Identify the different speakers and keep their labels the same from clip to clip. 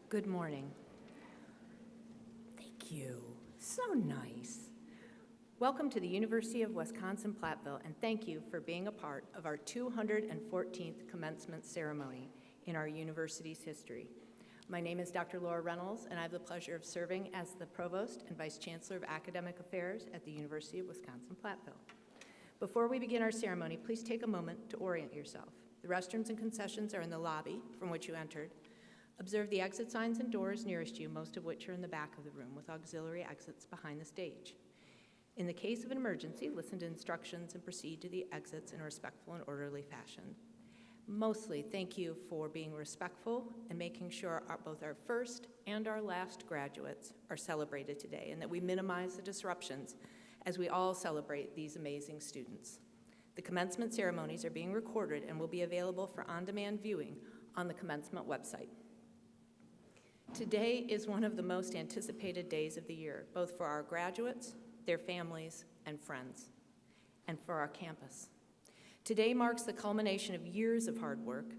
Speaker 1: Good morning. Thank you. So nice. Welcome to the University of Wisconsin-Platteville, and thank you for being a part of our 214th commencement ceremony in our university's history. My name is Dr. Laura Reynolds, and I have the pleasure of serving as the Provost and Vice Chancellor of Academic Affairs at the University of Wisconsin-Platteville. Before we begin our ceremony, please take a moment to orient yourself. The restrooms and concessions are in the lobby from which you entered. Observe the exit signs and doors nearest you, most of which are in the back of the room, with auxiliary exits behind the stage. In the case of an emergency, listen to instructions and proceed to the exits in a respectful and orderly fashion. Mostly, thank you for being respectful and making sure both our first and our last graduates are celebrated today, and that we minimize the disruptions as we all celebrate these amazing students. The commencement ceremonies are being recorded and will be available for on-demand viewing on the commencement website. Today is one of the most anticipated days of the year, both for our graduates, their families, and friends, and for our campus. Today marks the culmination of years of hard work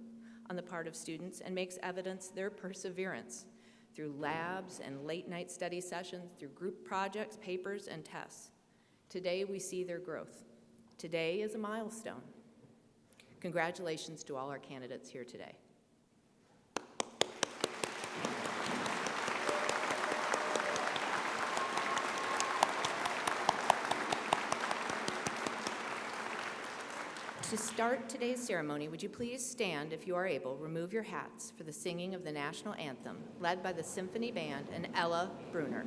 Speaker 1: on the part of students and makes evidence their perseverance through labs and late-night study sessions, through group projects, papers, and tests. Today we see their growth. Today is a milestone. Congratulations to all our candidates here today. To start today's ceremony, would you please stand, if you are able, remove your hats for the singing of the national anthem, led by the Symphony Band and Ella Brunner.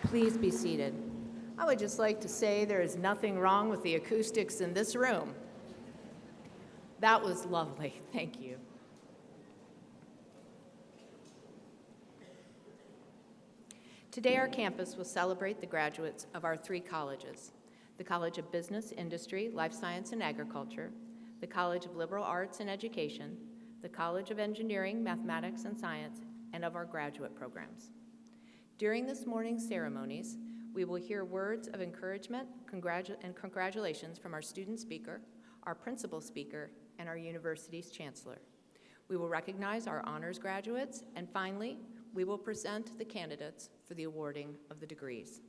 Speaker 1: Please be seated. I would just like to say there is nothing wrong with the acoustics in this room. That was lovely. Thank you. Today, our campus will celebrate the graduates of our three colleges: the College of Business, Industry, Life Science, and Agriculture, the College of Liberal Arts and Education, the College of Engineering, Mathematics, and Science, and of our graduate programs. During this morning's ceremonies, we will hear words of encouragement and congratulations from our student speaker, our principal speaker, and our university's chancellor. We will recognize our honors graduates, and finally, we will present the candidates for the awarding of the degrees.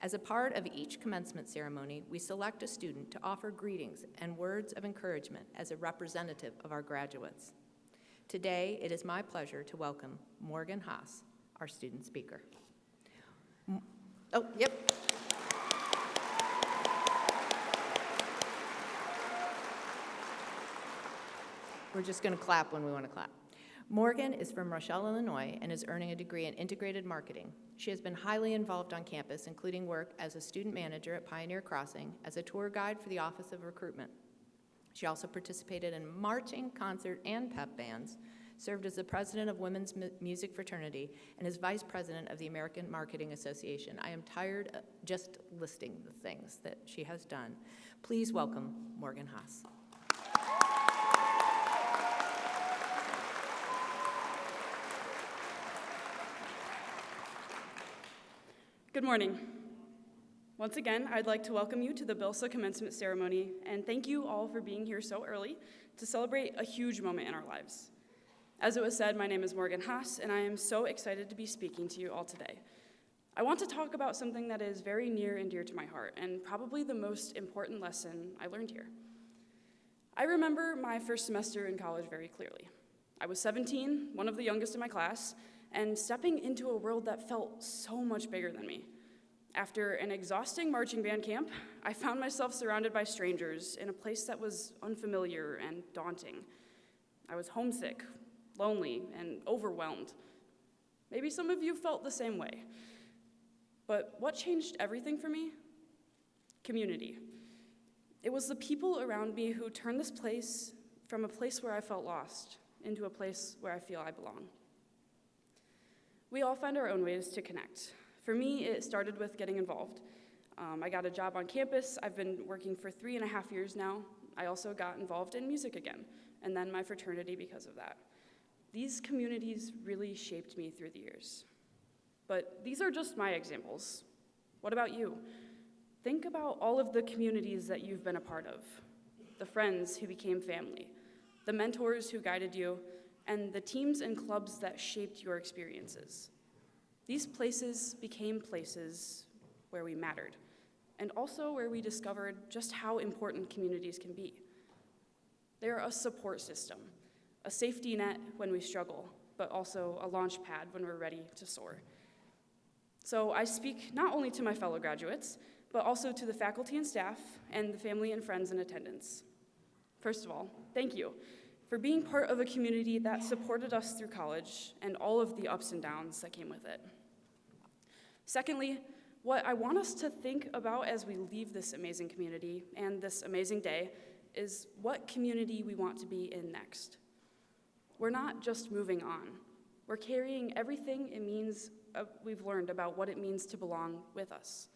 Speaker 1: As a part of each commencement ceremony, we select a student to offer greetings and words of encouragement as a representative of our graduates. Today, it is my pleasure to welcome Morgan Haas, our student speaker. Oh, yep. We're just going to clap when we want to clap. Morgan is from Marshal, Illinois, and is earning a degree in integrated marketing. She has been highly involved on campus, including work as a student manager at Pioneer Crossing, as a tour guide for the Office of Recruitment. She also participated in marching, concert, and pep bands, served as the president of Women's Music Fraternity, and is vice president of the American Marketing Association. I am tired of just listing the things that she has done. Please welcome Morgan Haas.
Speaker 2: Good morning. Once again, I'd like to welcome you to the BILSA commencement ceremony, and thank you all for being here so early to celebrate a huge moment in our lives. As it was said, my name is Morgan Haas, and I am so excited to be speaking to you all today. I want to talk about something that is very near and dear to my heart, and probably the most important lesson I learned here. I remember my first semester in college very clearly. I was 17, one of the youngest in my class, and stepping into a world that felt so much bigger than me. After an exhausting marching band camp, I found myself surrounded by strangers in a place that was unfamiliar and daunting. I was homesick, lonely, and overwhelmed. Maybe some of you felt the same way. But what changed everything for me? Community. It was the people around me who turned this place from a place where I felt lost into a place where I feel I belong. We all find our own ways to connect. For me, it started with getting involved. I got a job on campus. I've been working for 3.5 years now. I also got involved in music again, and then my fraternity because of that. These communities really shaped me through the years. But these are just my examples. What about you? Think about all of the communities that you've been a part of, the friends who became family, the mentors who guided you, and the teams and clubs that shaped your experiences. These places became places where we mattered, and also where we discovered just how important communities can be. They're a support system, a safety net when we struggle, but also a launch pad when we're ready to soar. So I speak not only to my fellow graduates, but also to the faculty and staff and the family and friends in attendance. First of all, thank you for being part of a community that supported us through college and all of the ups and downs that came with it. Secondly, what I want us to think about as we leave this amazing community and this amazing day is what community we want to be in next. We're not just moving on. We're carrying everything it means we've learned about what it means to belong with us.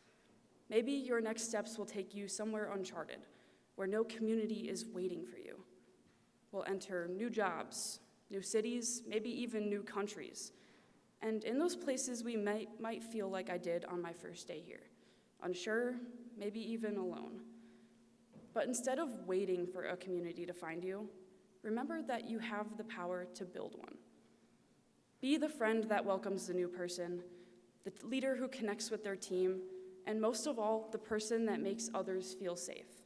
Speaker 2: Maybe your next steps will take you somewhere uncharted, where no community is waiting for you. We'll enter new jobs, new cities, maybe even new countries. And in those places, we might feel like I did on my first day here, unsure, maybe even alone. But instead of waiting for a community to find you, remember that you have the power to build one. Be the friend that welcomes the new person, the leader who connects with their team, and most of all, the person that makes others feel safe.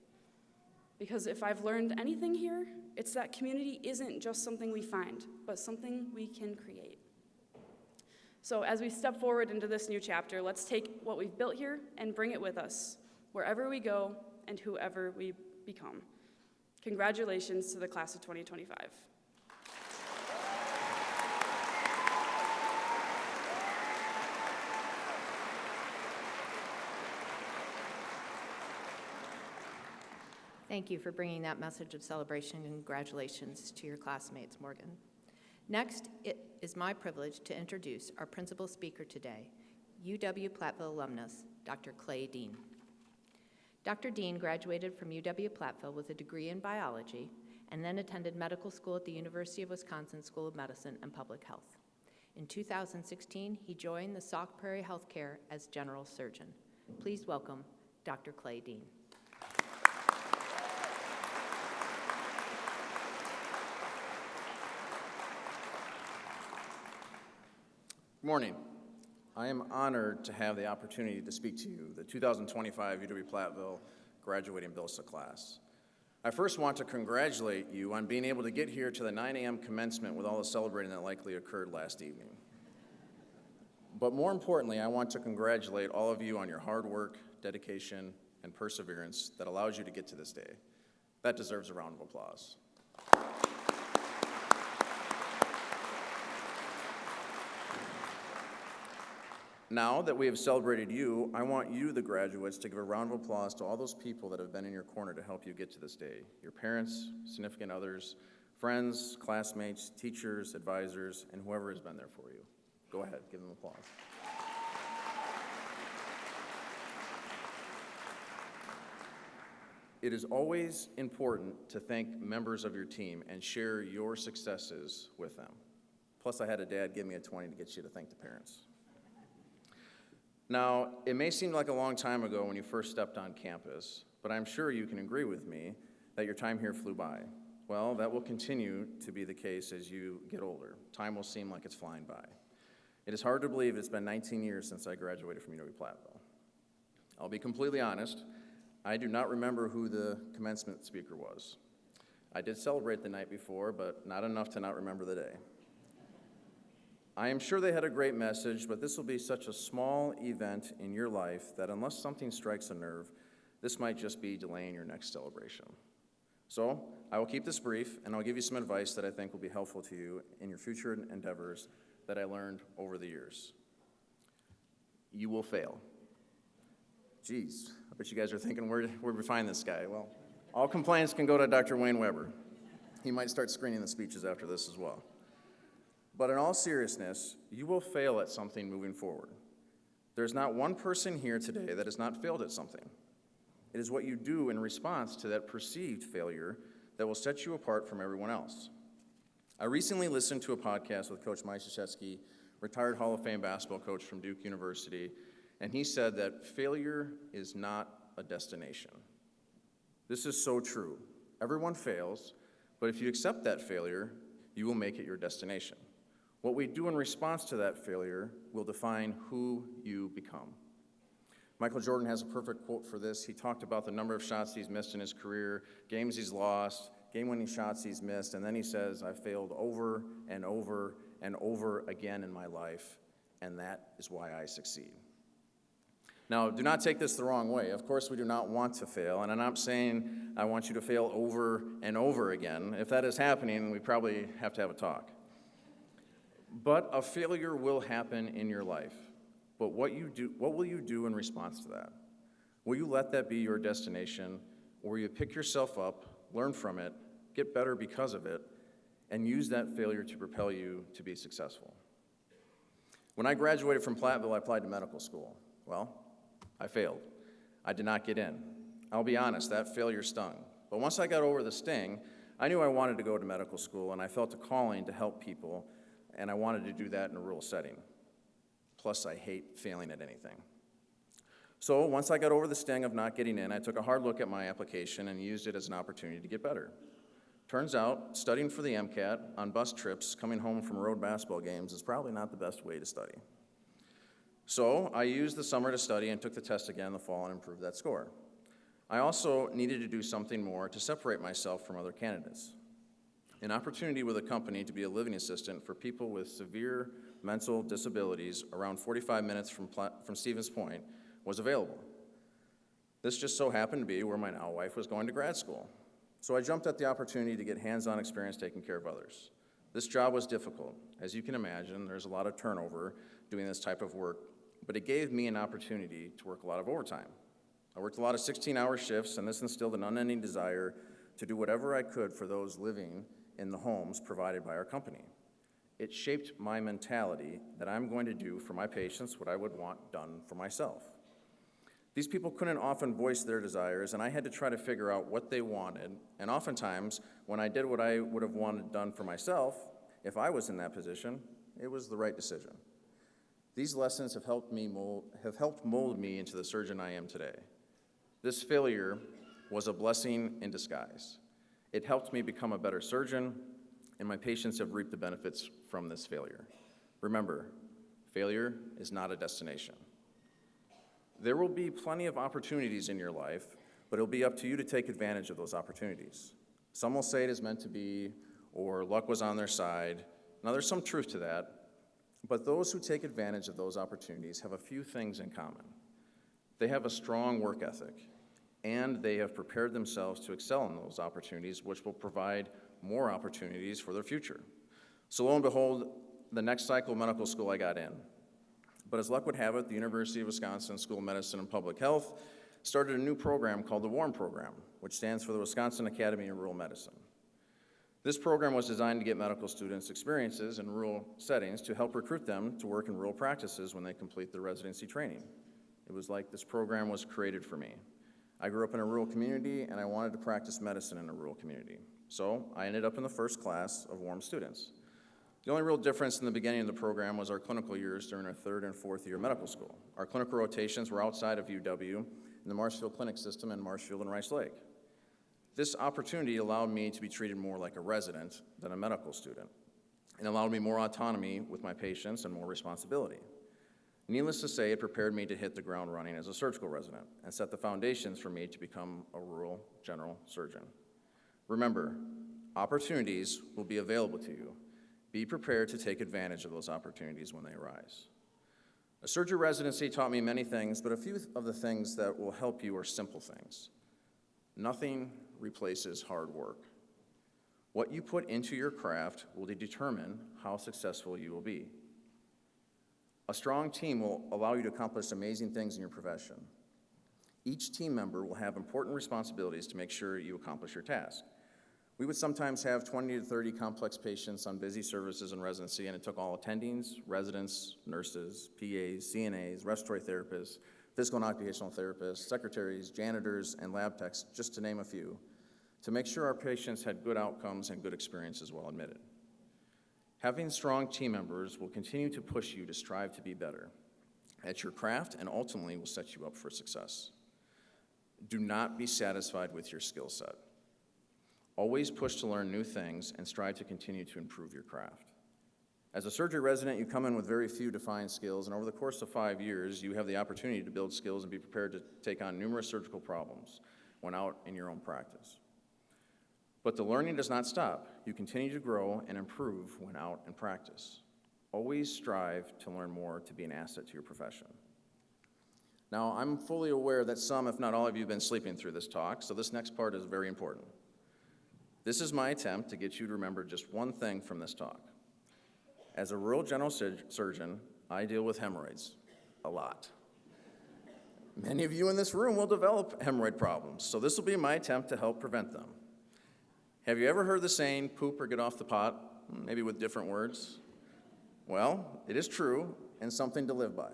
Speaker 2: Because if I've learned anything here, it's that community isn't just something we find, but something we can create. So as we step forward into this new chapter, let's take what we've built here and bring it with us, wherever we go and whoever we become. Congratulations to the class of 2025.
Speaker 1: Thank you for bringing that message of celebration and congratulations to your classmates, Morgan. Next, it is my privilege to introduce our principal speaker today, UW-Platteville alumnus, Dr. Clay Dean. Dr. Dean graduated from UW-Platteville with a degree in biology and then attended medical school at the University of Wisconsin School of Medicine and Public Health. In 2016, he joined the Sauk Prairie Healthcare as general surgeon. Please welcome Dr. Clay Dean.
Speaker 3: Good morning. I am honored to have the opportunity to speak to you, the 2025 UW-Platteville graduating BILSA class. I first want to congratulate you on being able to get here to the 9 a.m. commencement with all the celebrating that likely occurred last evening. But more importantly, I want to congratulate all of you on your hard work, dedication, and perseverance that allows you to get to this day. That deserves a round of applause. Now that we have celebrated you, I want you, the graduates, to give a round of applause to all those people that have been in your corner to help you get to this day. Your parents, significant others, friends, classmates, teachers, advisors, and whoever has been there for you. Go ahead, give them applause. It is always important to thank members of your team and share your successes with them. Plus, I had a dad give me a 20 to get you to thank the parents. Now, it may seem like a long time ago when you first stepped on campus, but I'm sure you can agree with me that your time here flew by. Well, that will continue to be the case as you get older. Time will seem like it's flying by. It is hard to believe it's been 19 years since I graduated from UW-Platteville. I'll be completely honest, I do not remember who the commencement speaker was. I did celebrate the night before, but not enough to not remember the day. I am sure they had a great message, but this will be such a small event in your life that unless something strikes a nerve, this might just be delaying your next celebration. So I will keep this brief, and I'll give you some advice that I think will be helpful to you in your future endeavors that I learned over the years. You will fail. Geez, I bet you guys are thinking, where'd we find this guy? Well, all complaints can go to Dr. Wayne Weber. He might start screening the speeches after this as well. But in all seriousness, you will fail at something moving forward. There's not one person here today that has not failed at something. It is what you do in response to that perceived failure that will set you apart from everyone else. I recently listened to a podcast with Coach Mike Krzyzewski, retired Hall of Fame basketball coach from Duke University, and he said that failure is not a destination. This is so true. Everyone fails, but if you accept that failure, you will make it your destination. What we do in response to that failure will define who you become. Michael Jordan has a perfect quote for this. He talked about the number of shots he's missed in his career, games he's lost, game-winning shots he's missed, and then he says, "I've failed over and over and over again in my life, and that is why I succeed." Now, do not take this the wrong way. Of course, we do not want to fail, and I'm not saying I want you to fail over and over again. If that is happening, we probably have to have a talk. But a failure will happen in your life. But what will you do in response to that? Will you let that be your destination, or will you pick yourself up, learn from it, get better because of it, and use that failure to propel you to be successful? When I graduated from Platteville, I applied to medical school. Well, I failed. I did not get in. I'll be honest, that failure stung. But once I got over the sting, I knew I wanted to go to medical school, and I felt a calling to help people, and I wanted to do that in a rural setting. Plus, I hate failing at anything. So once I got over the sting of not getting in, I took a hard look at my application and used it as an opportunity to get better. Turns out, studying for the MCAT on bus trips coming home from road basketball games is probably not the best way to study. So I used the summer to study and took the test again in the fall and improved that score. I also needed to do something more to separate myself from other candidates. An opportunity with a company to be a living assistant for people with severe mental disabilities around 45 minutes from Stevens Point was available. This just so happened to be where my now wife was going to grad school. So I jumped at the opportunity to get hands-on experience taking care of others. This job was difficult. As you can imagine, there's a lot of turnover doing this type of work, but it gave me an opportunity to work a lot of overtime. I worked a lot of 16-hour shifts, and this instilled an unending desire to do whatever I could for those living in the homes provided by our company. It shaped my mentality that I'm going to do for my patients what I would want done for myself. These people couldn't often voice their desires, and I had to try to figure out what they wanted, and oftentimes, when I did what I would have wanted done for myself, if I was in that position, it was the right decision. These lessons have helped mold me into the surgeon I am today. This failure was a blessing in disguise. It helped me become a better surgeon, and my patients have reaped the benefits from this failure. Remember, failure is not a destination. There will be plenty of opportunities in your life, but it'll be up to you to take advantage of those opportunities. Some will say it is meant to be, or luck was on their side. Now, there's some truth to that, but those who take advantage of those opportunities have a few things in common. They have a strong work ethic, and they have prepared themselves to excel in those opportunities, which will provide more opportunities for their future. So lo and behold, the next cycle of medical school I got in. But as luck would have it, the University of Wisconsin School of Medicine and Public Health started a new program called the WARM program, which stands for the Wisconsin Academy of Rural Medicine. This program was designed to get medical students experiences in rural settings to help recruit them to work in rural practices when they complete their residency training. It was like this program was created for me. I grew up in a rural community, and I wanted to practice medicine in a rural community. So I ended up in the first class of WARM students. The only real difference in the beginning of the program was our clinical years during our 3rd and 4th year medical school. Our clinical rotations were outside of UW in the Marshfield Clinic System in Marshfield and Rice Lake. This opportunity allowed me to be treated more like a resident than a medical student, and allowed me more autonomy with my patients and more responsibility. Needless to say, it prepared me to hit the ground running as a surgical resident and set the foundations for me to become a rural general surgeon. Remember, opportunities will be available to you. Be prepared to take advantage of those opportunities when they arise. A surgery residency taught me many things, but a few of the things that will help you are simple things. Nothing replaces hard work. What you put into your craft will determine how successful you will be. A strong team will allow you to accomplish amazing things in your profession. Each team member will have important responsibilities to make sure you accomplish your task. We would sometimes have 20 to 30 complex patients on busy services and residency, and it took all attendings, residents, nurses, PAs, CNAs, respiratory therapists, physical and occupational therapists, secretaries, janitors, and lab techs, just to name a few, to make sure our patients had good outcomes and good experiences while admitted. Having strong team members will continue to push you to strive to be better at your craft and ultimately will set you up for success. Do not be satisfied with your skill set. Always push to learn new things and strive to continue to improve your craft. As a surgery resident, you come in with very few defined skills, and over the course of 5 years, you have the opportunity to build skills and be prepared to take on numerous surgical problems when out in your own practice. But the learning does not stop. You continue to grow and improve when out in practice. Always strive to learn more to be an asset to your profession. Now, I'm fully aware that some, if not all of you, have been sleeping through this talk, so this next part is very important. This is my attempt to get you to remember just one thing from this talk. As a rural general surgeon, I deal with hemorrhoids a lot. Many of you in this room will develop hemorrhoid problems, so this will be my attempt to help prevent them. Have you ever heard the saying, poop or get off the pot, maybe with different words? Well, it is true and something to live by.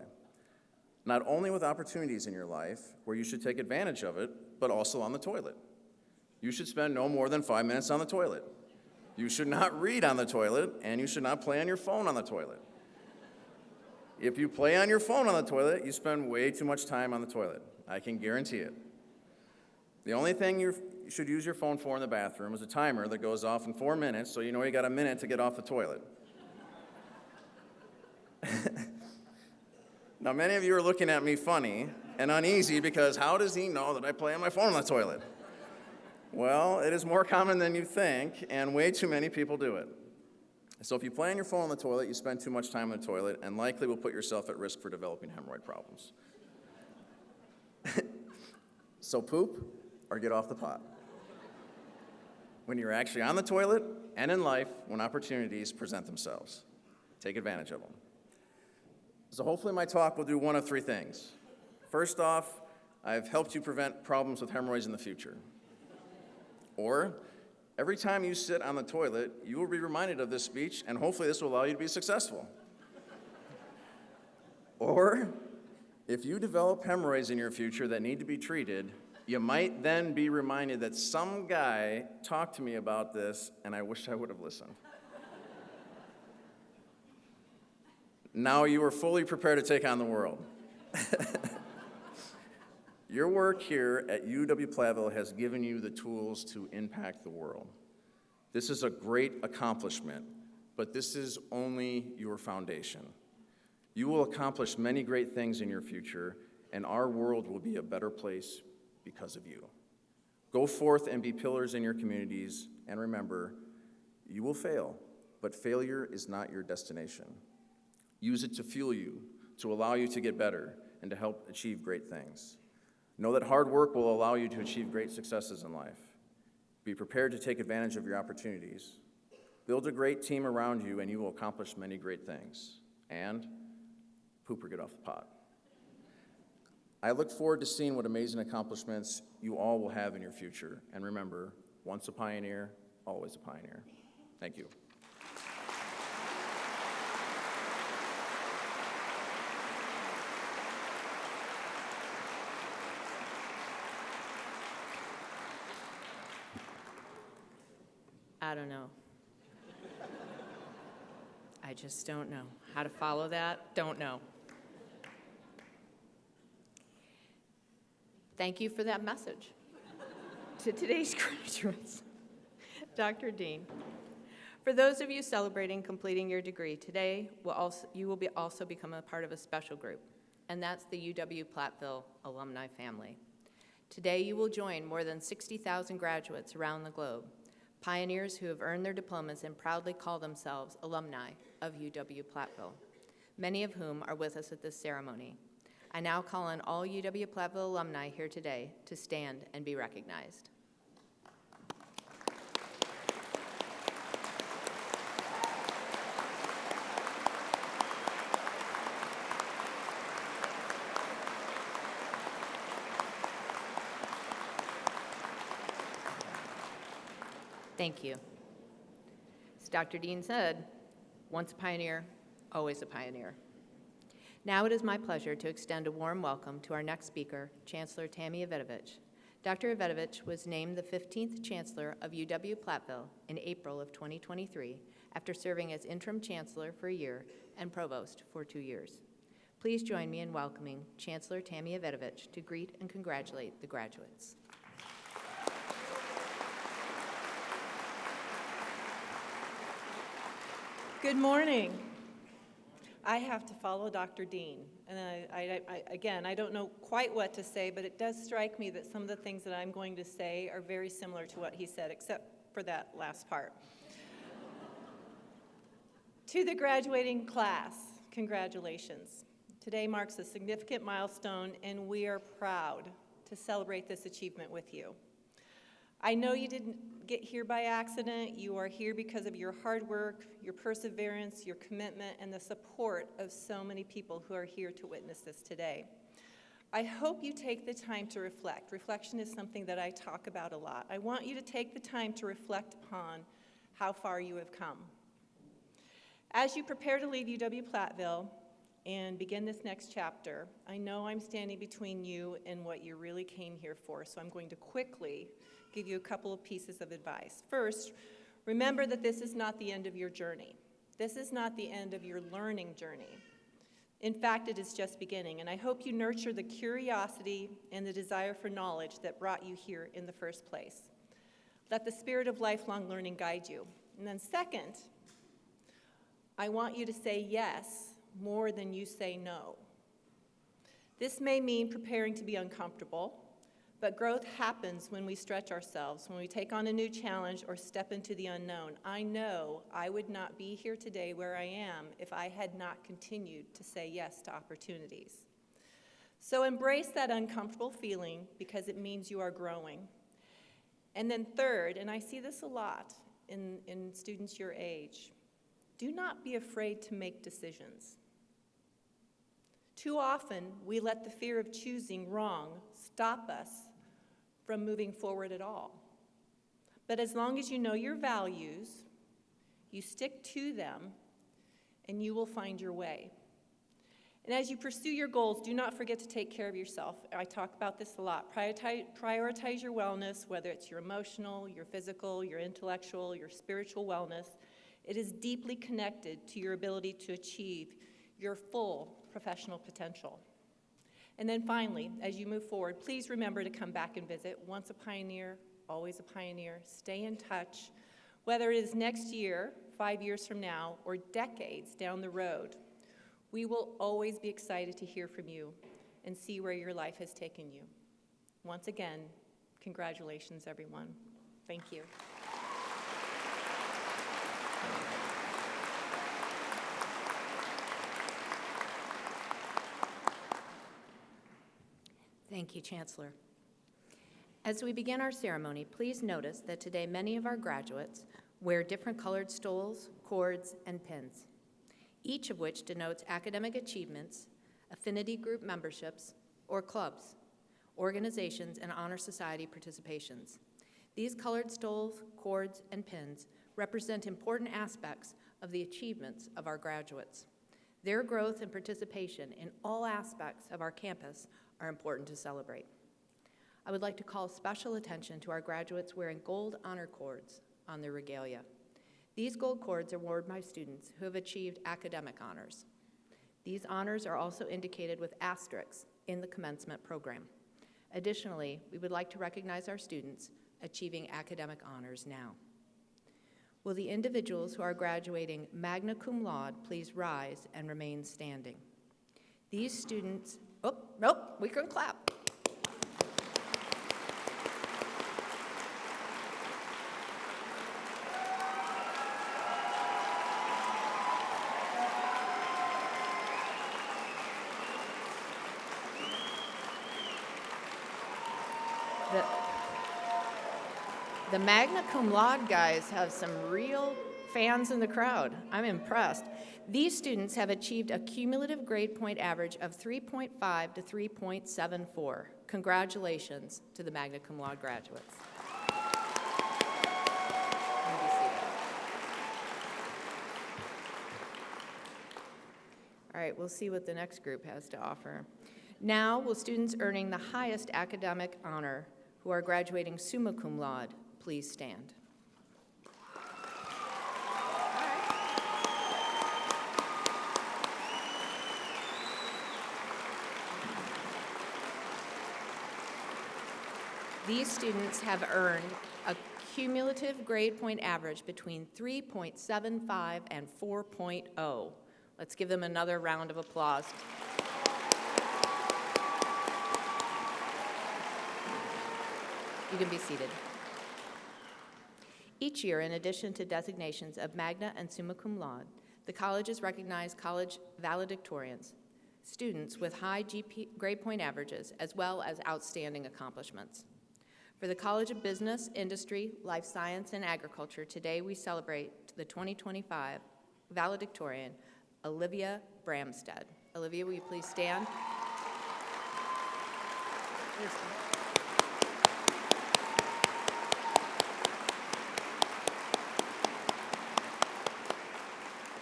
Speaker 3: Not only with opportunities in your life where you should take advantage of it, but also on the toilet. You should spend no more than 5 minutes on the toilet. You should not read on the toilet, and you should not play on your phone on the toilet. If you play on your phone on the toilet, you spend way too much time on the toilet. I can guarantee it. The only thing you should use your phone for in the bathroom is a timer that goes off in 4 minutes, so you know you got a minute to get off the toilet. Now, many of you are looking at me funny and uneasy because how does he know that I play on my phone on the toilet? Well, it is more common than you think, and way too many people do it. So if you play on your phone on the toilet, you spend too much time on the toilet, and likely will put yourself at risk for developing hemorrhoid problems. So poop or get off the pot. When you're actually on the toilet and in life, when opportunities present themselves, take advantage of them. So hopefully my talk will do one of 3 things. First off, I've helped you prevent problems with hemorrhoids in the future. Or, every time you sit on the toilet, you will be reminded of this speech, and hopefully this will allow you to be successful. Or, if you develop hemorrhoids in your future that need to be treated, you might then be reminded that some guy talked to me about this, and I wish I would have listened. Now you are fully prepared to take on the world. Your work here at UW-Platteville has given you the tools to impact the world. This is a great accomplishment, but this is only your foundation. You will accomplish many great things in your future, and our world will be a better place because of you. Go forth and be pillars in your communities, and remember, you will fail, but failure is not your destination. Use it to fuel you, to allow you to get better, and to help achieve great things. Know that hard work will allow you to achieve great successes in life. Be prepared to take advantage of your opportunities. Build a great team around you, and you will accomplish many great things. And poop or get off the pot. I look forward to seeing what amazing accomplishments you all will have in your future. And remember, once a pioneer, always a pioneer. Thank you.
Speaker 1: I don't know. I just don't know. How to follow that? Don't know. Thank you for that message. To today's graduates, Dr. Dean. For those of you celebrating completing your degree, today you will also become a part of a special group, and that's the UW-Platteville alumni family. Today you will join more than 60,000 graduates around the globe, pioneers who have earned their diplomas and proudly call themselves alumni of UW-Platteville, many of whom are with us at this ceremony. I now call on all UW-Platteville alumni here today to stand and be recognized. Thank you. As Dr. Dean said, once a pioneer, always a pioneer. Now it is my pleasure to extend a warm welcome to our next speaker, Chancellor Tammy Evetovich. Dr. Evetovich was named the 15th Chancellor of UW-Platteville in April of 2023 after serving as interim Chancellor for a year and Provost for 2 years. Please join me in welcoming Chancellor Tammy Evetovich to greet and congratulate the graduates.
Speaker 4: Good morning. I have to follow Dr. Dean, and again, I don't know quite what to say, but it does strike me that some of the things that I'm going to say are very similar to what he said, except for that last part. To the graduating class, congratulations. Today marks a significant milestone, and we are proud to celebrate this achievement with you. I know you didn't get here by accident. You are here because of your hard work, your perseverance, your commitment, and the support of so many people who are here to witness this today. I hope you take the time to reflect. Reflection is something that I talk about a lot. I want you to take the time to reflect upon how far you have come. As you prepare to leave UW-Platteville and begin this next chapter, I know I'm standing between you and what you really came here for, so I'm going to quickly give you a couple of pieces of advice. First, remember that this is not the end of your journey. This is not the end of your learning journey. In fact, it is just beginning, and I hope you nurture the curiosity and the desire for knowledge that brought you here in the first place. Let the spirit of lifelong learning guide you. And then second, I want you to say yes more than you say no. This may mean preparing to be uncomfortable, but growth happens when we stretch ourselves, when we take on a new challenge or step into the unknown. I know I would not be here today where I am if I had not continued to say yes to opportunities. So embrace that uncomfortable feeling because it means you are growing. And then third, and I see this a lot in students your age, do not be afraid to make decisions. Too often, we let the fear of choosing wrong stop us from moving forward at all. But as long as you know your values, you stick to them, and you will find your way. And as you pursue your goals, do not forget to take care of yourself. I talk about this a lot. Prioritize your wellness, whether it's your emotional, your physical, your intellectual, your spiritual wellness. It is deeply connected to your ability to achieve your full professional potential. And then finally, as you move forward, please remember to come back and visit. Once a pioneer, always a pioneer. Stay in touch, whether it is next year, 5 years from now, or decades down the road. We will always be excited to hear from you and see where your life has taken you. Once again, congratulations, everyone. Thank you.
Speaker 1: Thank you, Chancellor. As we begin our ceremony, please notice that today many of our graduates wear different colored stoles, cords, and pins, each of which denotes academic achievements, affinity group memberships, or clubs, organizations, and honor society participations. These colored stoles, cords, and pins represent important aspects of the achievements of our graduates. Their growth and participation in all aspects of our campus are important to celebrate. I would like to call special attention to our graduates wearing gold honor cords on their regalia. These gold cords are awarded by students who have achieved academic honors. These honors are also indicated with asterisks in the commencement program. Additionally, we would like to recognize our students achieving academic honors now. Will the individuals who are graduating magna cum laude please rise and remain standing? These students, we can clap. The magna cum laude guys have some real fans in the crowd. I'm impressed. These students have achieved a cumulative grade point average of 3.5 to 3.74. Congratulations to the magna cum laude graduates. You may be seated. All right, we'll see what the next group has to offer. Now, will students earning the highest academic honor who are graduating summa cum laude please stand? These students have earned a cumulative grade point average between 3.75 and 4.0. Let's give them another round of applause. You can be seated. Each year, in addition to designations of magna and summa cum laude, the colleges recognize college valedictorians, students with high grade point averages, as well as outstanding accomplishments. For the College of Business, Industry, Life Science, and Agriculture, today we celebrate the 2025 valedictorian, Olivia Bramstead. Olivia, will you please stand?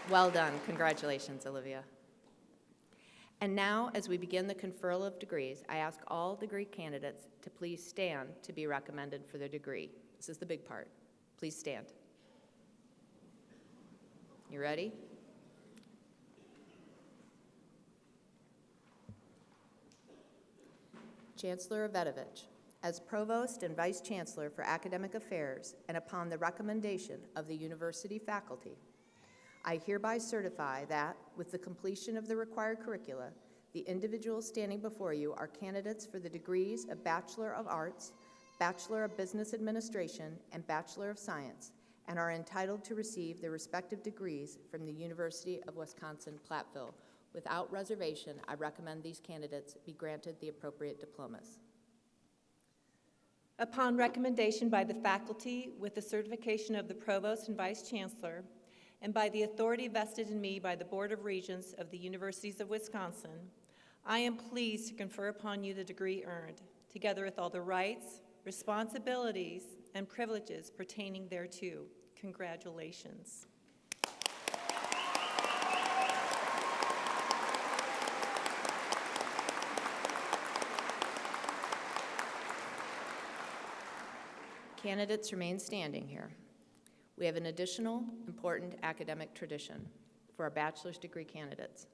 Speaker 1: Well done. Congratulations, Olivia. And now, as we begin the conferral of degrees, I ask all degree candidates to please stand to be recommended for their degree. This is the big part. Please stand. You ready? Chancellor Evetovich, as Provost and Vice Chancellor for Academic Affairs, and upon the recommendation of the university faculty, I hereby certify that, with the completion of the required curricula, the individuals standing before you are candidates for the degrees of Bachelor of Arts, Bachelor of Business Administration, and Bachelor of Science, and are entitled to receive their respective degrees from the University of Wisconsin-Platteville. Without reservation, I recommend these candidates be granted the appropriate diplomas.
Speaker 4: Upon recommendation by the faculty, with the certification of the Provost and Vice Chancellor, and by the authority vested in me by the Board of Regents of the Universities of Wisconsin, I am pleased to confer upon you the degree earned, together with all the rights, responsibilities, and privileges pertaining thereto. Congratulations.
Speaker 1: Candidates remain standing here. We have an additional important academic tradition for our bachelor's degree candidates.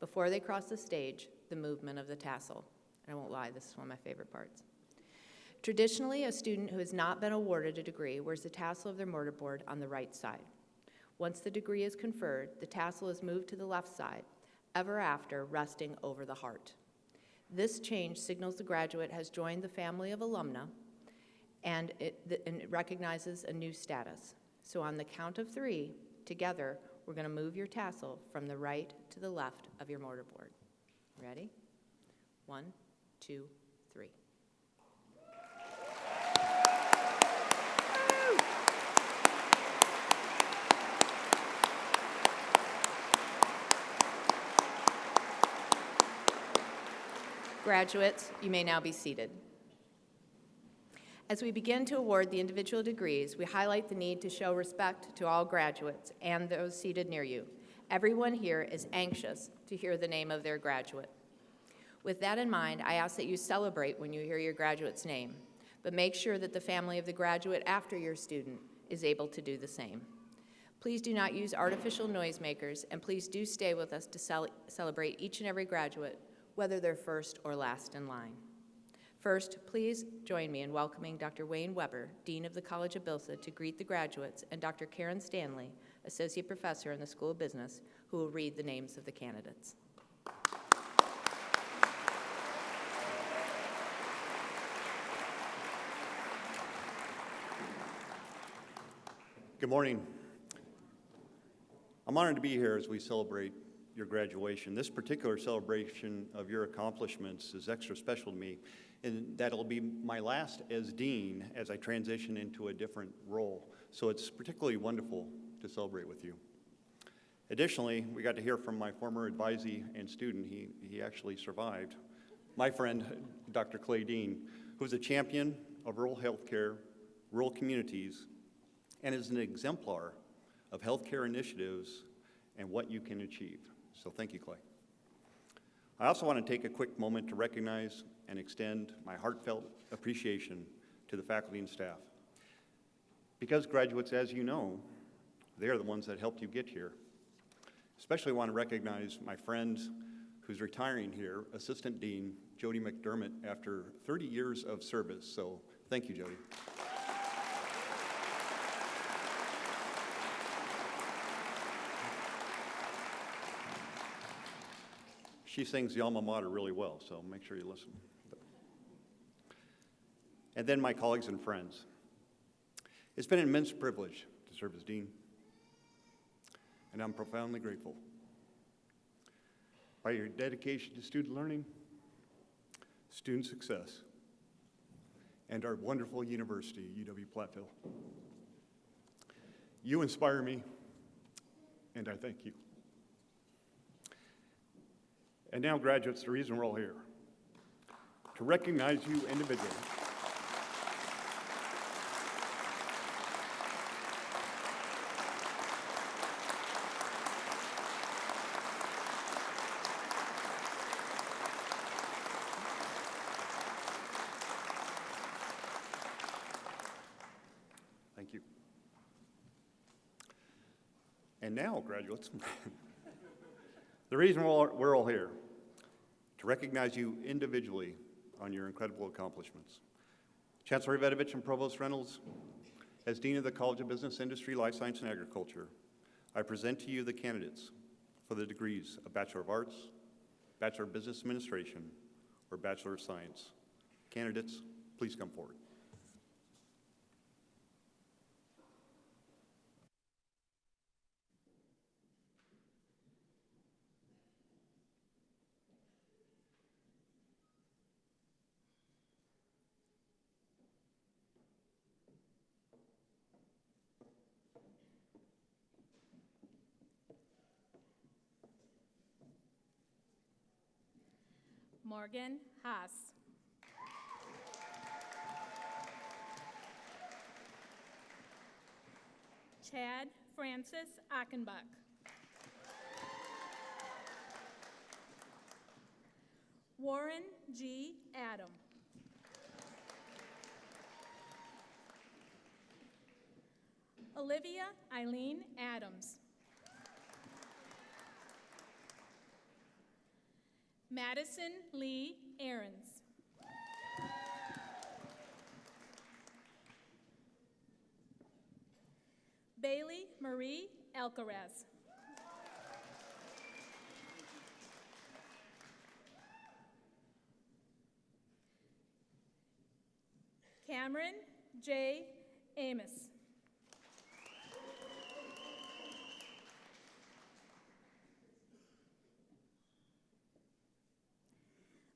Speaker 1: Before they cross the stage, the movement of the tassel. And I won't lie, this is one of my favorite parts. Traditionally, a student who has not been awarded a degree wears the tassel of their mortarboard on the right side. Once the degree is conferred, the tassel is moved to the left side, ever after resting over the heart. This change signals the graduate has joined the family of alumna, and it recognizes a new status. So on the count of 3, together, we're going to move your tassel from the right to the left of your mortarboard. Ready? 1, 2, 3. Graduates, you may now be seated. As we begin to award the individual degrees, we highlight the need to show respect to all graduates and those seated near you. Everyone here is anxious to hear the name of their graduate. With that in mind, I ask that you celebrate when you hear your graduate's name, but make sure that the family of the graduate after your student is able to do the same. Please do not use artificial noisemakers, and please do stay with us to celebrate each and every graduate, whether they're first or last in line. First, please join me in welcoming Dr. Wayne Weber, Dean of the College of BILSA, to greet the graduates, and Dr. Karen Stanley, Associate Professor in the School of Business, who will read the names of the candidates.
Speaker 5: Good morning. I'm honored to be here as we celebrate your graduation. This particular celebration of your accomplishments is extra special to me, and that'll be my last as dean as I transition into a different role. So it's particularly wonderful to celebrate with you. Additionally, we got to hear from my former advisee and student. He actually survived. My friend, Dr. Clay Dean, who's a champion of rural healthcare, rural communities, and is an exemplar of healthcare initiatives and what you can achieve. So thank you, Clay. I also want to take a quick moment to recognize and extend my heartfelt appreciation to the faculty and staff. Because graduates, as you know, they are the ones that helped you get here. Especially want to recognize my friend who's retiring here, Assistant Dean Jody McDermott, after 30 years of service. So thank you, Jody. She sings the alma mater really well, so make sure you listen. And then my colleagues and friends. It's been an immense privilege to serve as dean, and I'm profoundly grateful. By your dedication to student learning, student success, and our wonderful university, UW-Platteville. You inspire me, and I thank you. And now, graduates, the reason we're all here, to recognize you individually. Thank you. And now, graduates, the reason we're all here, to recognize you individually on your incredible accomplishments. Chancellor Evetovich and Provost Reynolds, as Dean of the College of Business, Industry, Life Science, and Agriculture, I present to you the candidates for the degrees of Bachelor of Arts, Bachelor of Business Administration, or Bachelor of Science. Candidates, please come forward.
Speaker 6: Morgan Haas. Chad Francis Achenbach. Warren G. Adam. Olivia Eileen Adams. Madison Lee Aarons. Bailey Marie Alcaraz. Cameron J. Amos.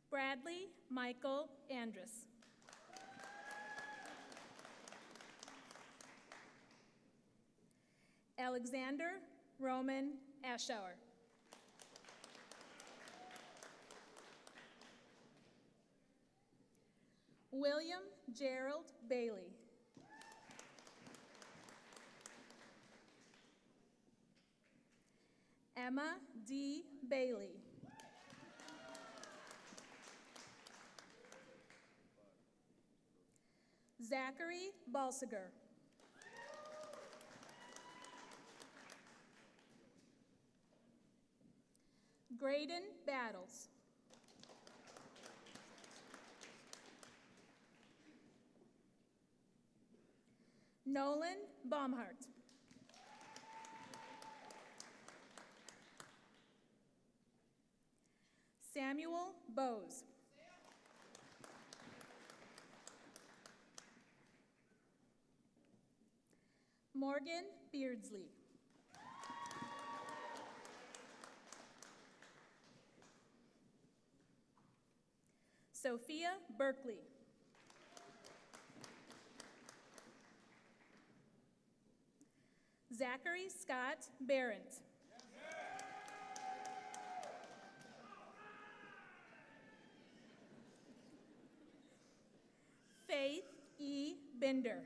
Speaker 6: Bradley Michael Andrus. Alexander Roman Aschauer. William Gerald Bailey. Emma D. Bailey. Zachary Balsiger. Graydon Battles. Nolan Baumhart. Samuel Bose. Morgan Beardsley. Sophia Berkeley. Zachary Scott Barrett. Faith E. Bender.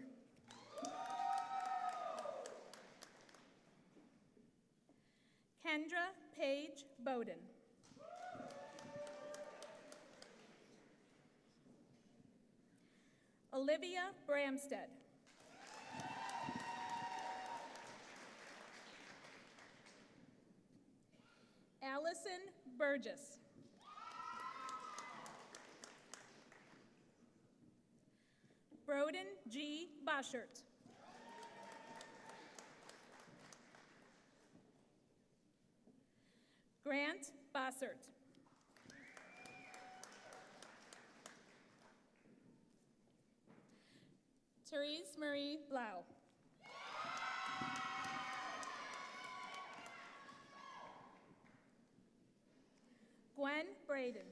Speaker 6: Kendra Page Bowden. Olivia Bramstead. Allison Burgess. Broden G. Boschert. Grant Bossert. Therese Marie Blau. Gwen Braden.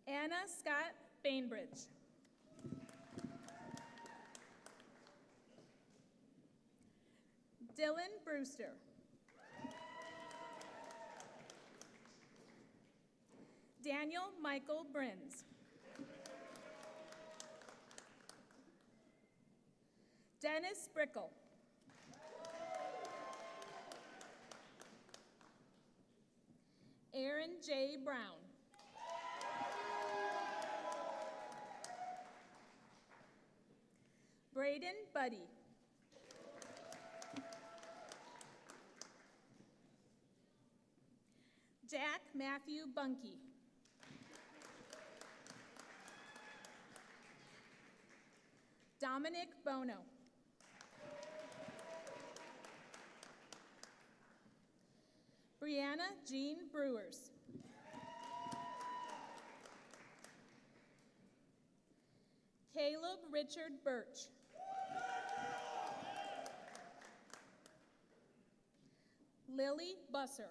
Speaker 6: Anna Scott Bainbridge. Dylan Brewster. Daniel Michael Brins. Dennis Brickle. Aaron J. Brown. Braden Buddy. Jack Matthew Bunky. Dominic Bono. Brianna Jean Brewers. Caleb Richard Birch. Lily Busser.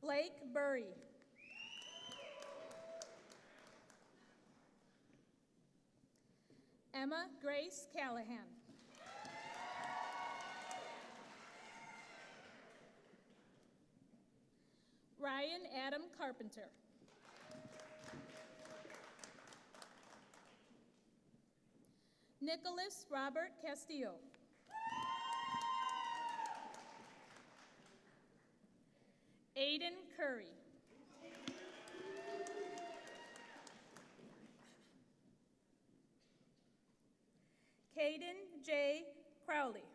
Speaker 6: Blake Burry. Emma Grace Callahan. Ryan Adam Carpenter. Nicholas Robert Castillo. Aiden Curry. Caden J. Crowley.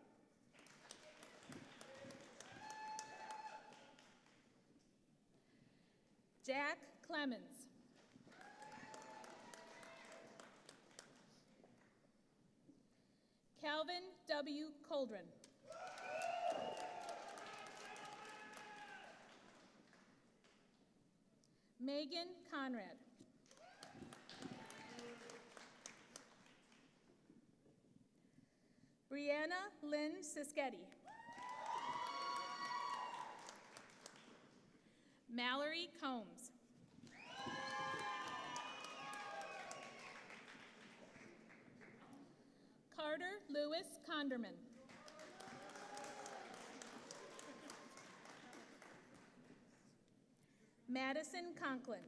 Speaker 6: Jack Clemens. Calvin W. Coldren. Megan Conrad. Brianna Lynn Sischetti. Mallory Combs. Carter Lewis Conderman. Madison Conklin.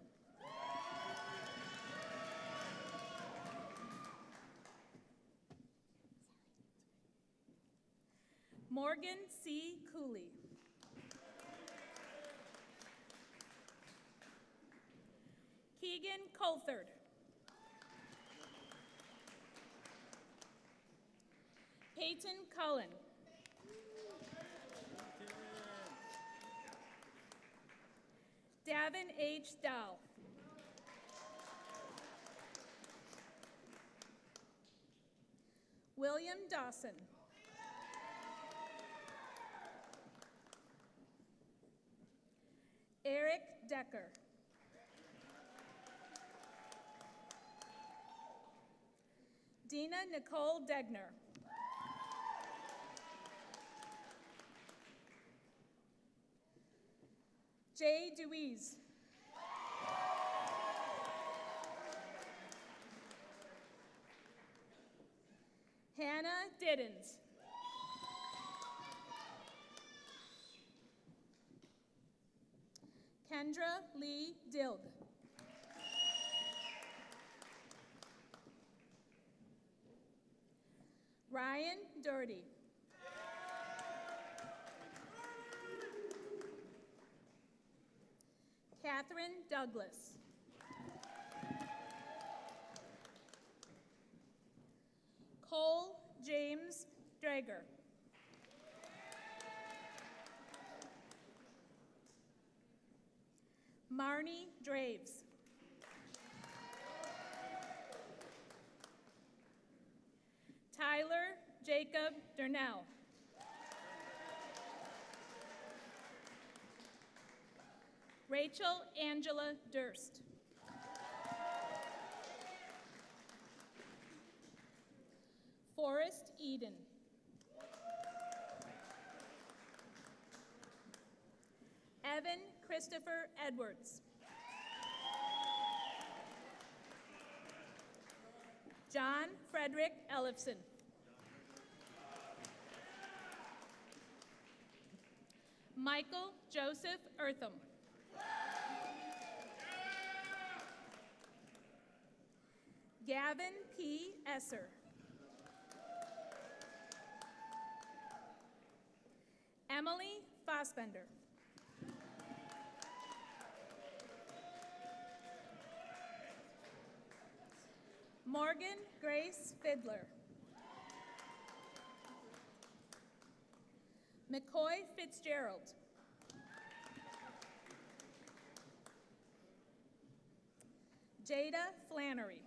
Speaker 6: Morgan C. Cooley. Keegan Colthard. Peyton Cullen. Davin H. Dahl. William Dawson. Eric Decker. Dina Nicole Degner. Jay Deweese. Hannah Diddens. Kendra Lee Dilg. Ryan Doherty. Catherine Douglas. Cole James Drager. Marnie Draves. Tyler Jacob Durnell. Rachel Angela Durst. Forrest Eden. Evan Christopher Edwards. John Frederick Ellefson. Michael Joseph Eartham. Gavin P. Esser. Emily Fossbender. Morgan Grace Fiddler. McCoy Fitzgerald. Jada Flannery.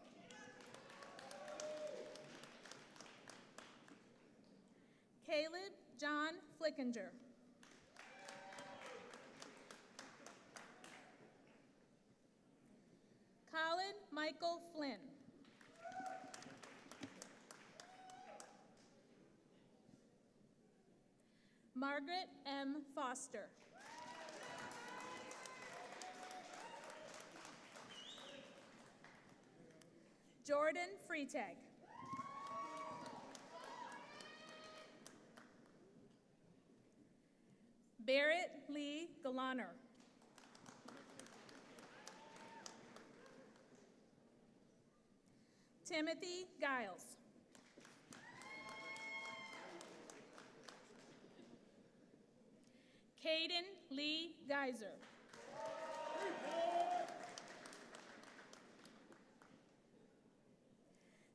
Speaker 6: Caleb John Flickinger. Colin Michael Flynn. Margaret M. Foster. Jordan Freetag. Barrett Lee Galaner. Timothy Giles. Caden Lee Geyser.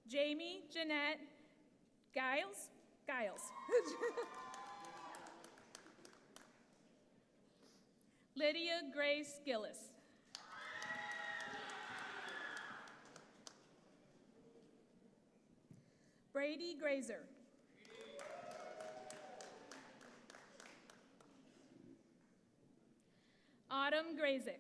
Speaker 6: Jamie Jeanette Giles. Lydia Grace Gillis. Brady Grazer. Autumn Grazik.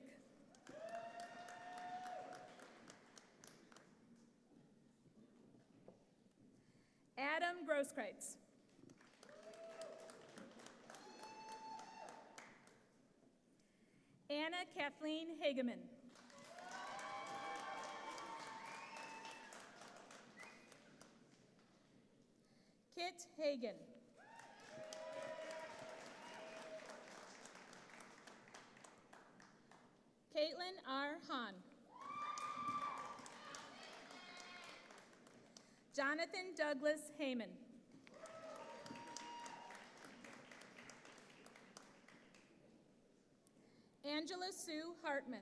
Speaker 6: Adam Grosskreitz. Anna Kathleen Hageman. Kit Hagan. Caitlin R. Hahn. Jonathan Douglas Heyman. Angela Sue Hartman.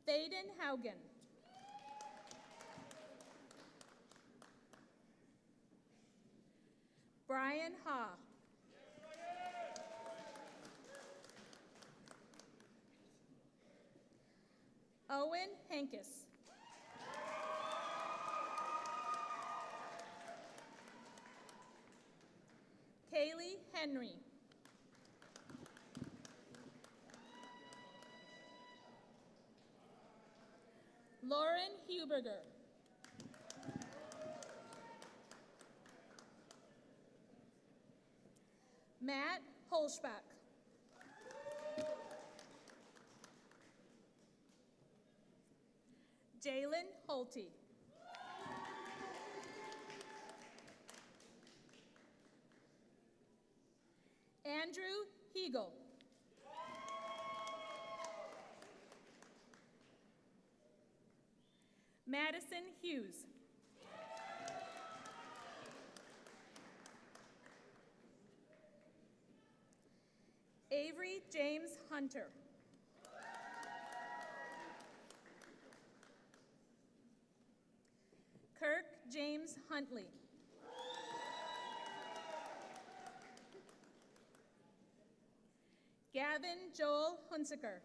Speaker 6: Thaden Haugen. Ryan Ha. Owen Hankis. Kaylee Henry. Lauren Huberger. Matt Holschbach. Jalen Holty. Andrew Hegel. Madison Hughes. Avery James Hunter. Kirk James Huntley. Gavin Joel Hunsaker.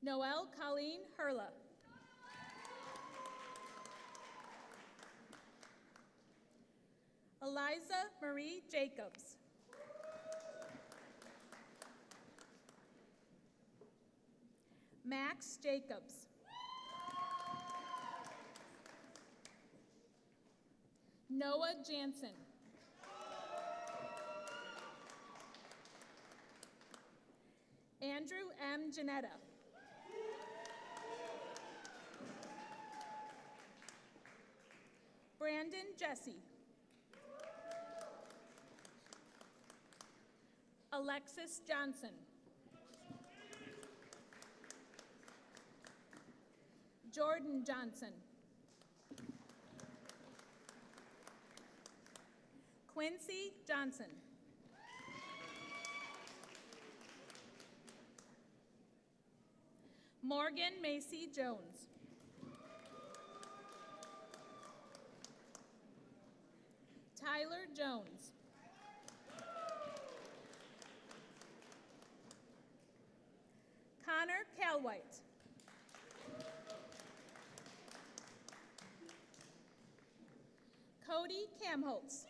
Speaker 6: Noelle Colleen Hurla. Eliza Marie Jacobs. Max Jacobs. Noah Jansen. Andrew M. Janetta. Brandon Jesse. Alexis Johnson. Jordan Johnson. Quincy Johnson. Morgan Macy Jones. Tyler Jones. Connor Calwhite. Cody Kamholtz.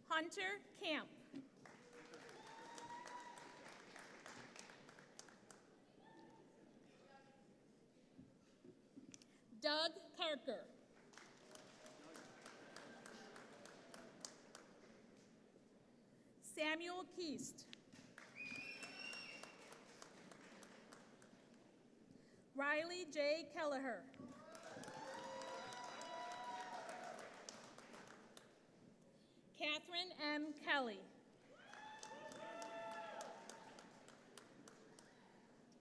Speaker 6: Hunter Camp. Doug Carker. Samuel Keast. Riley J. Kelleher. Catherine M. Kelly.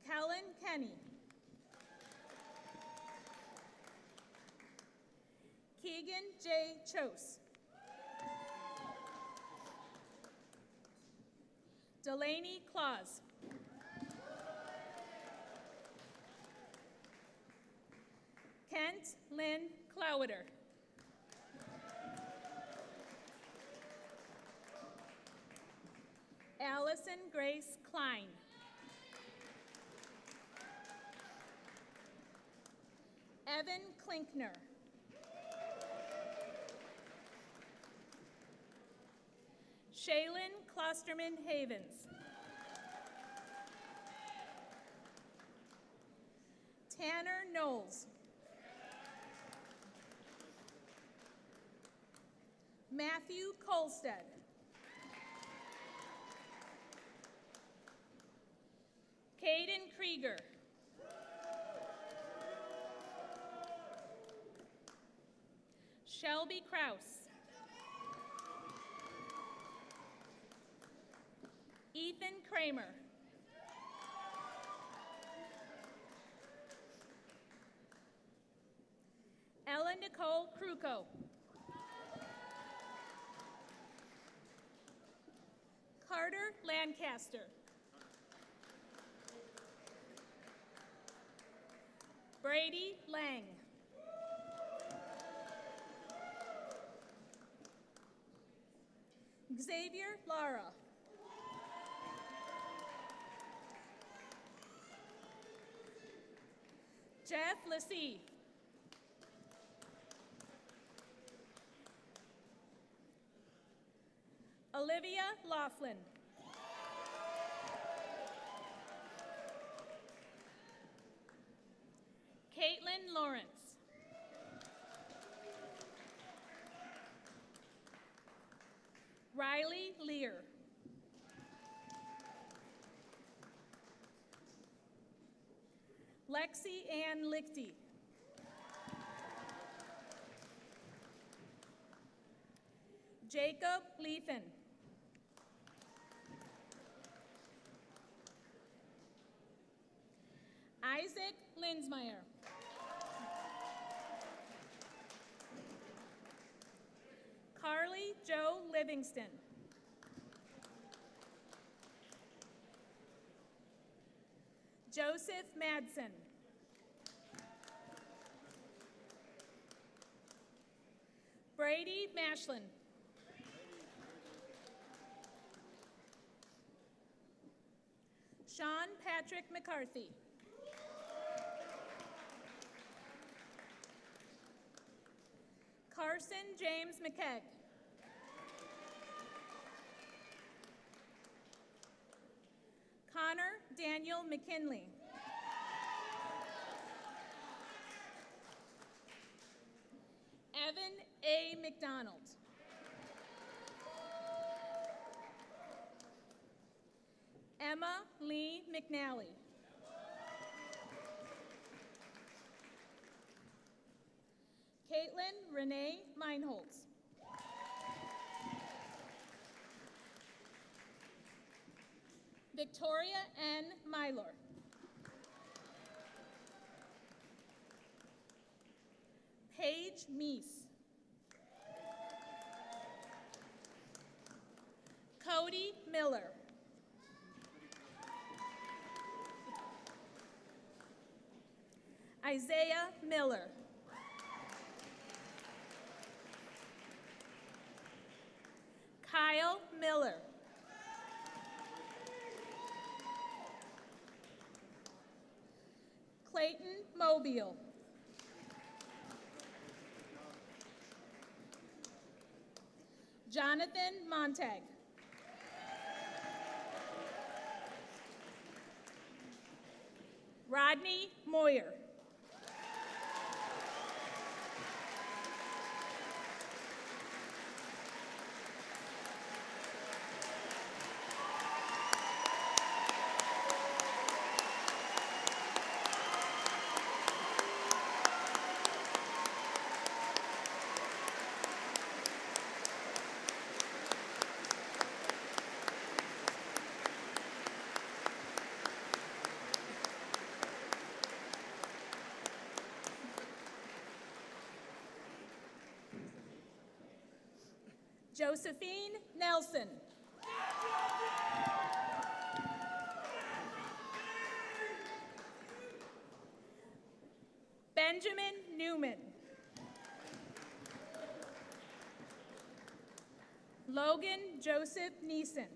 Speaker 6: Kellen Kenny. Keegan J. Chose. Delaney Claus. Kent Lynn Clowder. Allison Grace Klein. Evan Klinkner. Shaylin Klosterman Havens. Tanner Knowles. Matthew Kolstead. Caden Krieger. Shelby Kraus. Ethan Kramer. Ella Nicole Kruko. Carter Lancaster. Brady Lang. Xavier Lara. Jeff Lassie. Olivia Laughlin. Caitlin Lawrence. Riley Lear. Lexi Ann Lichty. Jacob Lethan. Isaac Linsmeyer. Carly Joe Livingston. Joseph Madsen. Brady Mashlin. Sean Patrick McCarthy. Carson James McKegg. Connor Daniel McKinley. Evan A. McDonald. Emma Lee McNally. Caitlin Renee Meinholz. Victoria N. Mylor. Paige Meese. Cody Miller. Isaiah Miller. Kyle Miller. Clayton Mobile. Jonathan Montag. Rodney Moyer. Josephine Nelson. Benjamin Newman. Logan Joseph Neeson.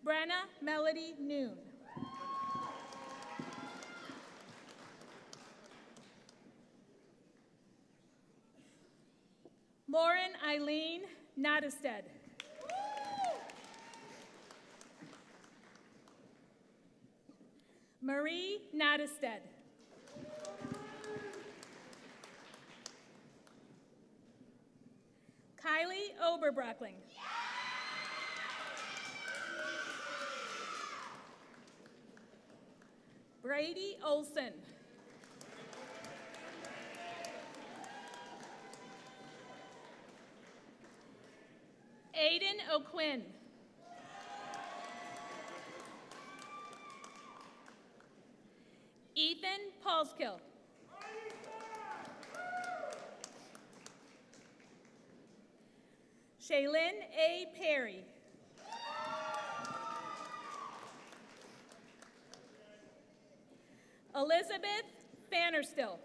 Speaker 6: Brenna Melody Noon. Lauren Eileen Nottestead. Marie Nottestead. Kylie Oberbrockling. Brady Olson. Aiden O'Quinn. Ethan Paulskill. Shaylin A. Perry. Elizabeth Fannerstill.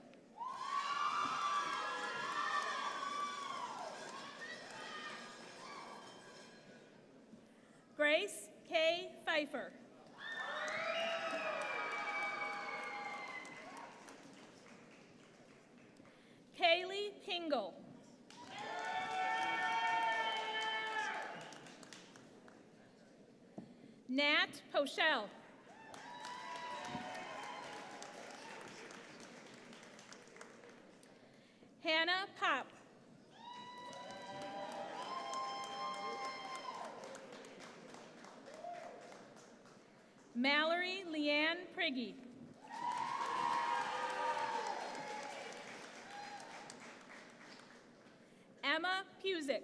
Speaker 6: Grace K. Pfeiffer. Kaylee Pingle. Nat Pochelle. Hannah Pop. Mallory Leanne Priggy. Emma Pusick.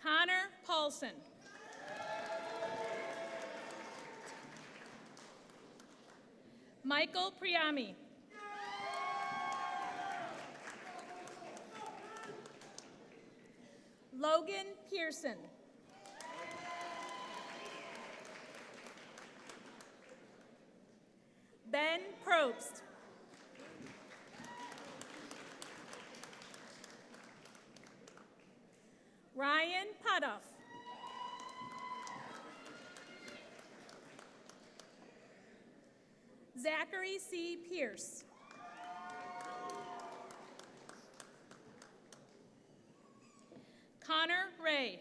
Speaker 6: Connor Paulson. Michael Priami. Logan Pearson. Ben Probst. Ryan Potoff. Zachary C. Pierce. Connor Ray.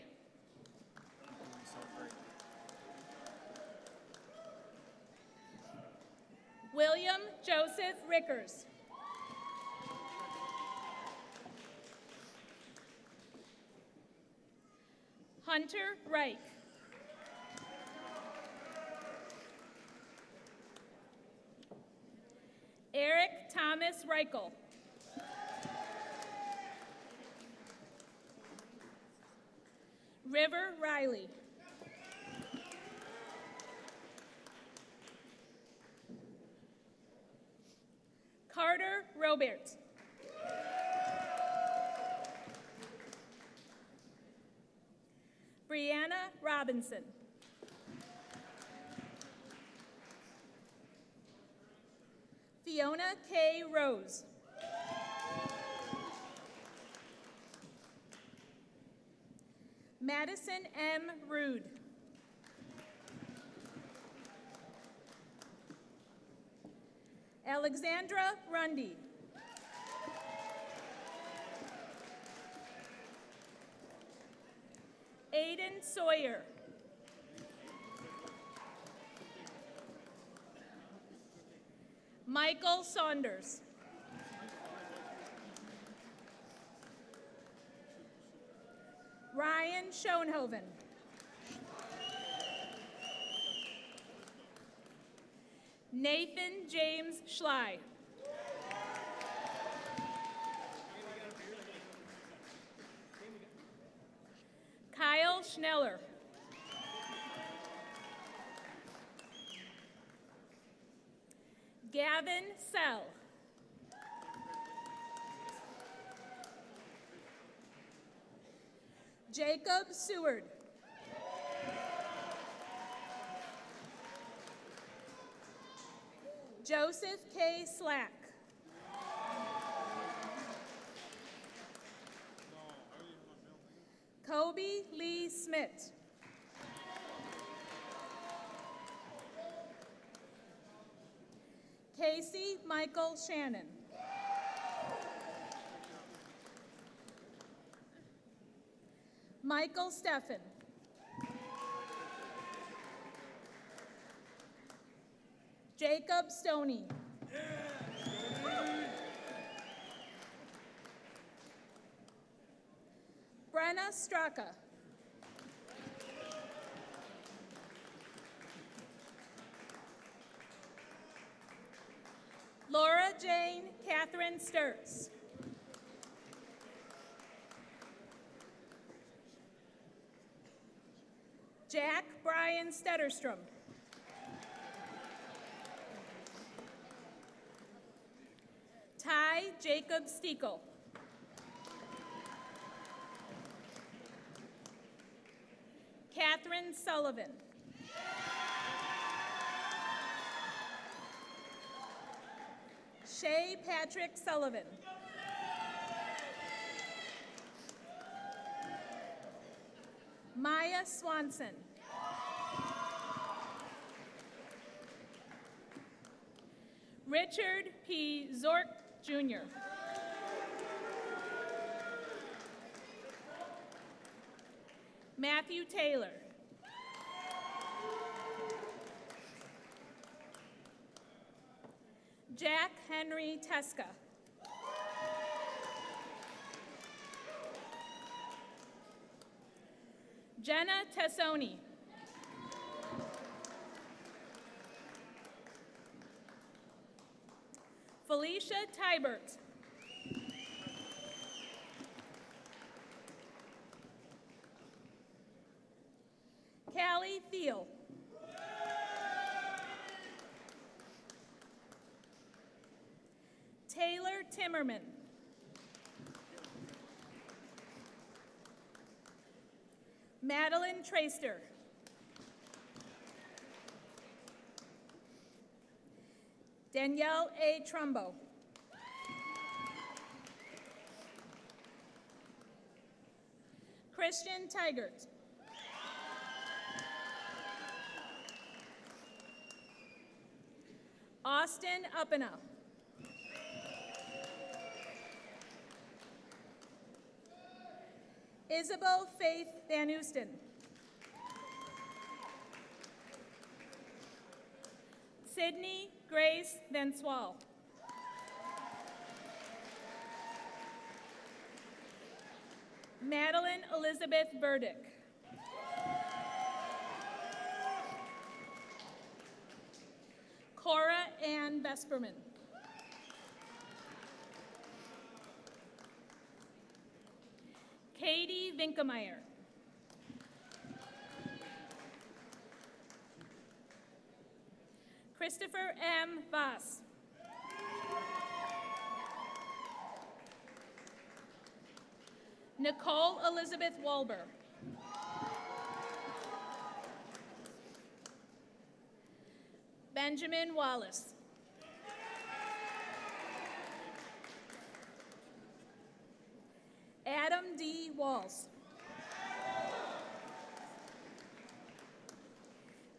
Speaker 6: William Joseph Rickers. Hunter Reich. Eric Thomas Reichel. River Riley. Carter Robert. Brianna Robinson. Fiona K. Rose. Madison M. Rude. Alexandra Rundy. Aiden Sawyer. Michael Saunders. Ryan Schoenhoven. Nathan James Schley. Kyle Schneller. Gavin Sell. Jacob Seward. Joseph K. Slack. Kobe Lee Smith. Casey Michael Shannon. Michael Steffen. Jacob Stoney. Brenna Straka. Laura Jane Catherine Sturts. Jack Brian Stederstrom. Ty Jacob Steekel. Catherine Sullivan. Shay Patrick Sullivan. Maya Swanson. Richard P. Zork, Jr. Matthew Taylor. Jack Henry Teska. Jenna Tessoni. Felicia Tybert. Callie Thiel. Taylor Timmerman. Madeline Traster. Danielle A. Trumbo. Christian Tigert. Austin Uppena. Isabel Faith Van Oosten. Sydney Grace Van Swal. Madeline Elizabeth Burdick. Cora Ann Vesperman. Katie Vinkemeyer. Christopher M. Voss. Nicole Elizabeth Walber. Benjamin Wallace. Adam D. Walls.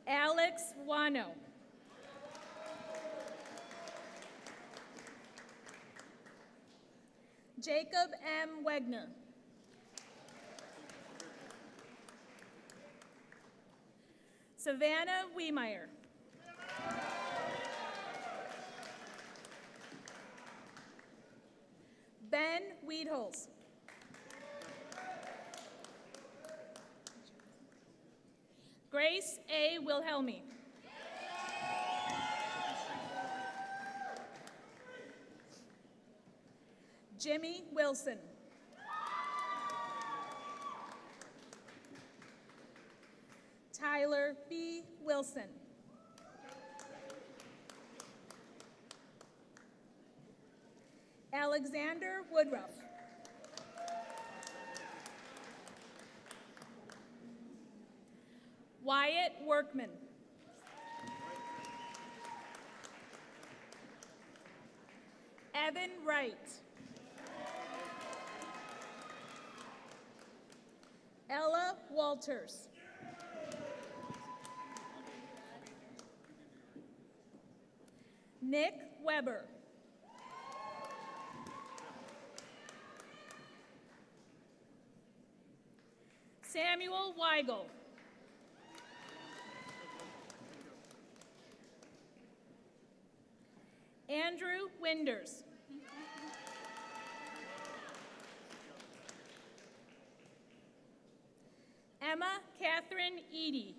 Speaker 6: Alex Wano. Jacob M. Wegner. Savannah Wiemeyer. Ben Weedholz. Grace A. Wilhelmi. Jimmy Wilson. Tyler B. Wilson. Alexander Woodruff. Wyatt Workman. Evan Wright. Ella Walters. Nick Weber. Samuel Weigel. Andrew Winders. Emma Catherine Eady.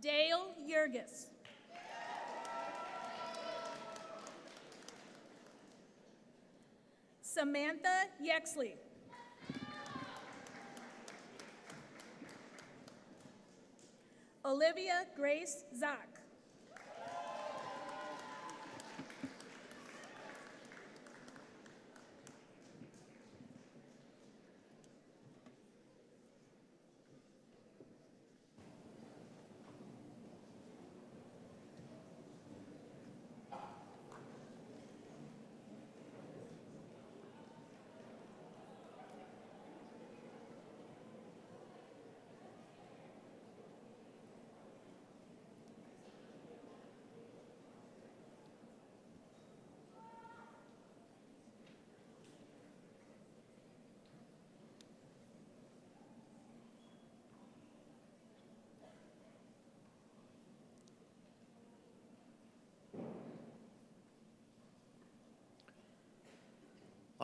Speaker 6: Dale Yergis. Samantha Yexley. Olivia Grace Zock.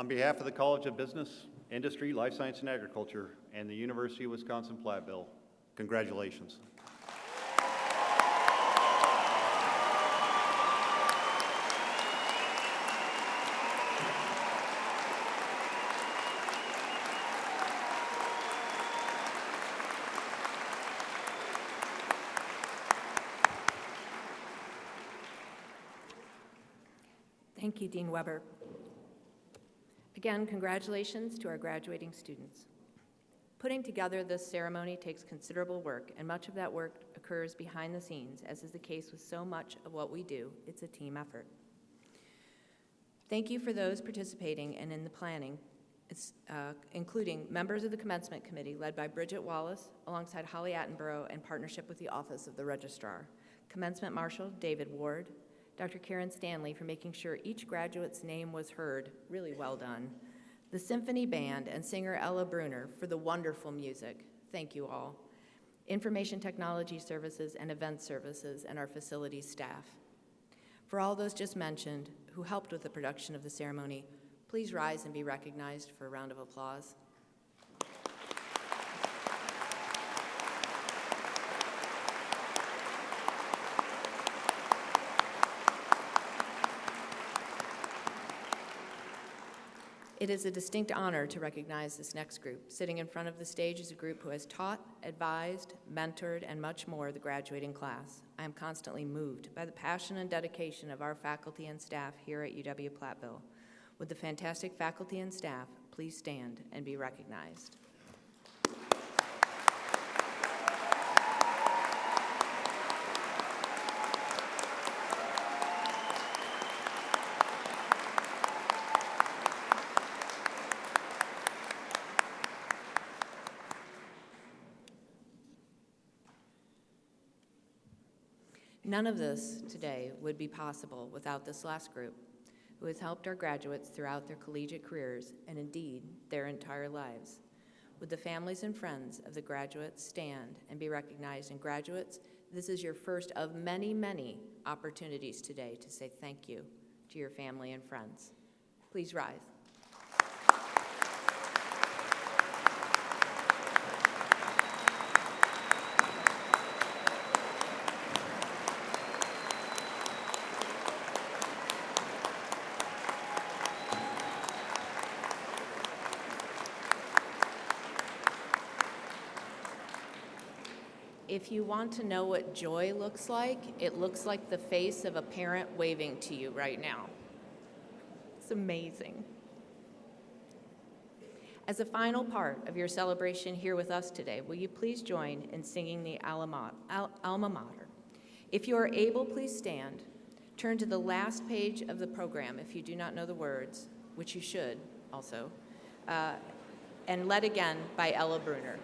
Speaker 5: On behalf of the College of Business, Industry, Life Science, and Agriculture and the University of Wisconsin-Platteville, congratulations.
Speaker 1: Thank you, Dean Weber. Again, congratulations to our graduating students. Putting together this ceremony takes considerable work, and much of that work occurs behind the scenes, as is the case with so much of what we do. It's a team effort. Thank you for those participating and in the planning, including members of the Commencement Committee led by Bridget Wallace, alongside Holly Attenborough, in partnership with the Office of the Registrar. Commencement Marshal David Ward, Dr. Karen Stanley for making sure each graduate's name was heard. Really well done. The Symphony Band and singer Ella Brunner for the wonderful music. Thank you all. Information Technology Services and Event Services and our facilities staff. For all those just mentioned who helped with the production of the ceremony, please rise and be recognized for a round of applause. It is a distinct honor to recognize this next group. Sitting in front of the stage is a group who has taught, advised, mentored, and much more the graduating class. I am constantly moved by the passion and dedication of our faculty and staff here at UW-Platteville. Would the fantastic faculty and staff please stand and be recognized? None of this today would be possible without this last group, who has helped our graduates throughout their collegiate careers and indeed their entire lives. Would the families and friends of the graduates stand and be recognized? And graduates, this is your first of many, many opportunities today to say thank you to your family and friends. Please rise. If you want to know what joy looks like, it looks like the face of a parent waving to you right now. It's amazing. As a final part of your celebration here with us today, will you please join in singing the alma mater? If you are able, please stand. Turn to the last page of the program if you do not know the words, which you should also, and Led Again by Ella Brunner.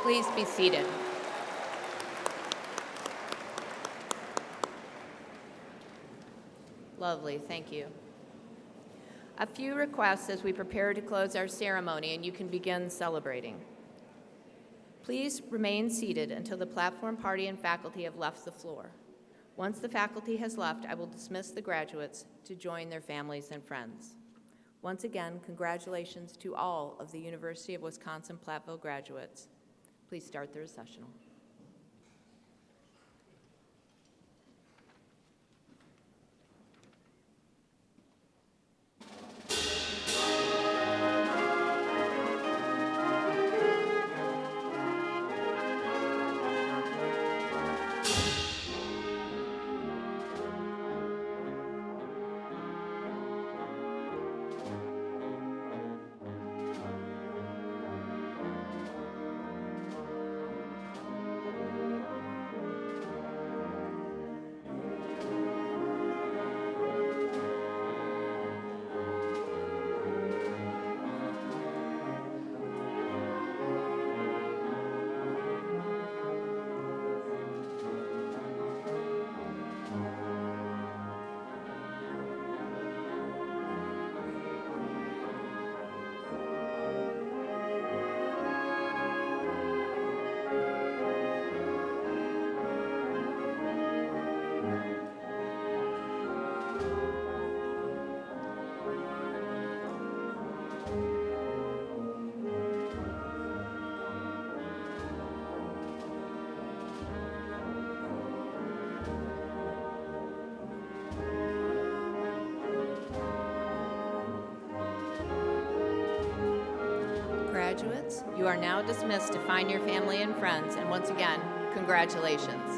Speaker 1: Please be seated. Lovely, thank you. A few requests as we prepare to close our ceremony, and you can begin celebrating. Please remain seated until the platform party and faculty have left the floor. Once the faculty has left, I will dismiss the graduates to join their families and friends. Once again, congratulations to all of the University of Wisconsin-Platteville graduates. Please start the recessional. Graduates, you are now dismissed to find your family and friends, and once again, congratulations.